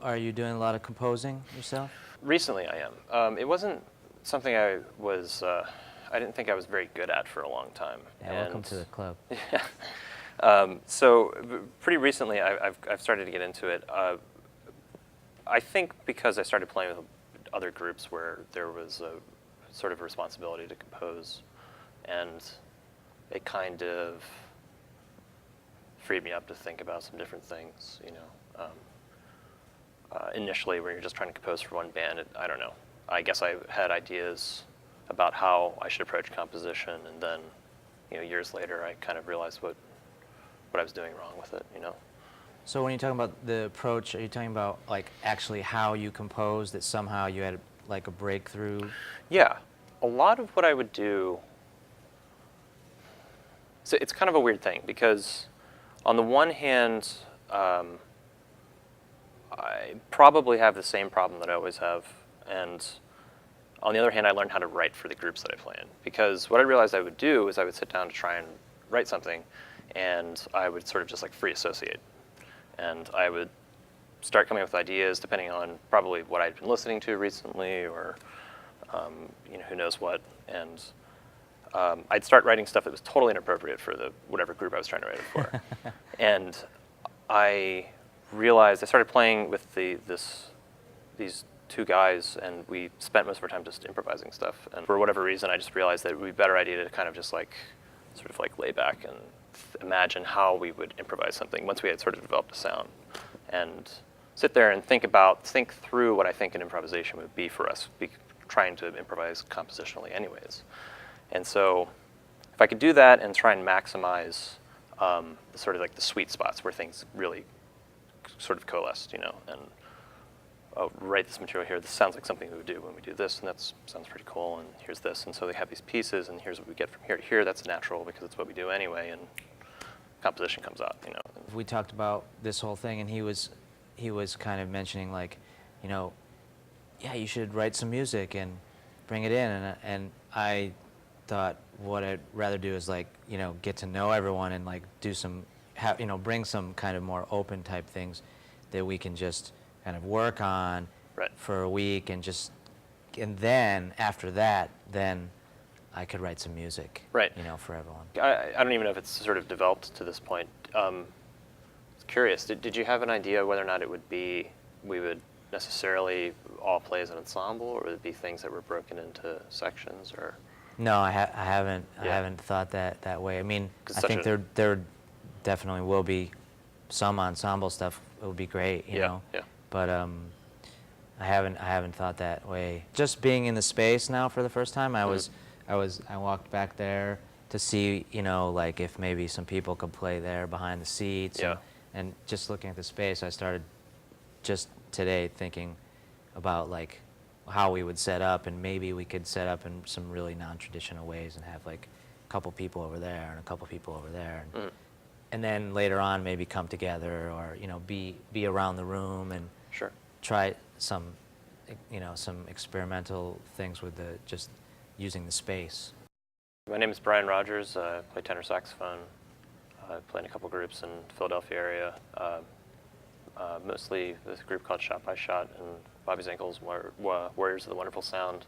Are you doing a lot of composing yourself? Recently I am. It wasn't something I didn't think I was very good at for a long time. Yeah, welcome to the club. Yeah. Pretty recently I've started to get into it. I think because I started playing with other groups where there was a sort of responsibility to compose, and it kind of freed me up to think about some different things, you know. Initially, when you're just trying to compose for one band, I don't know. I guess I had ideas about how I should approach composition, and then, you know, years later, I kind of realized what I was doing wrong with it, you know. So when you're talking about the approach, are you talking about like actually how you compose, that somehow you had like a breakthrough? Yeah, a lot of what I would do, so it's kind of a weird thing, because on the one hand, I probably have the same problem that I always have, and on the other hand, I learned how to write for the groups that I play in, because what I realized I would do is I would sit down to try and write something, and I would sort of just like free associate, and I would start coming up with ideas depending on probably what I'd been listening to recently, or you know, who knows what, and I'd start writing stuff that was totally inappropriate for whatever group I was trying to write it for. And I realized I started playing with these two guys, and we spent most of our time just improvising stuff. And for whatever reason, I just realized that it would be a better idea to kind of just like sort of like lay back and imagine how we would improvise something once we had sort of developed a sound, and sit there and think through what I think an improvisation would be for us, trying to improvise compositionally anyways. And so if I could do that and try and maximize sort of like the sweet spots where things really sort of coalesced, you know, and write this material here, this sounds like something we would do when we do this, and that sounds pretty cool, and here's this, and so they have these pieces, and here's what we get from here to here. That's natural because it's what we do anyway, and composition comes out, you know. We talked about this whole thing, and he was kind of mentioning, like, you know, yeah, you should write some music and bring it in, and I thought what I'd rather do is, like, you know, get to know everyone and like do some, you know, bring some kind of more open type things that we can just kind of work on for a week, and then after that, then I could write some music, you know, for everyone. I don't even know if it's sort of developed to this point. I was curious, did you have an idea whether or not it would be, we would necessarily all play as an ensemble, or would it be things that were broken into sections, or? No, I haven't thought that way. I mean, I think there definitely will be some ensemble stuff. It would be great, you know. Yeah. But I haven't thought that way. Just being in the space now for the first time, I walked back there to see, you know, like if maybe some people could play there behind the seats. Yeah. And just looking at the space, I started just today thinking about like how we would set up, and maybe we could set up in some really non-traditional ways and have like a couple people over there and a couple people over there, and then later on maybe come together, or, you know, be around the room and try some, you know, some experimental things with just using the space. My name is Bryan Rogers. I play tenor saxophone. I play in a couple groups in the Philadelphia area. Mostly with a group called Shot by Shot, and Bobby Zankel's Warriors of the Wonderful Sound,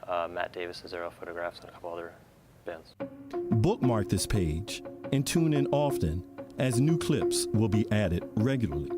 Matt Davis's Aerial Photographs, and a couple other bands. Bookmark this page and tune in often, as new clips will be added regularly.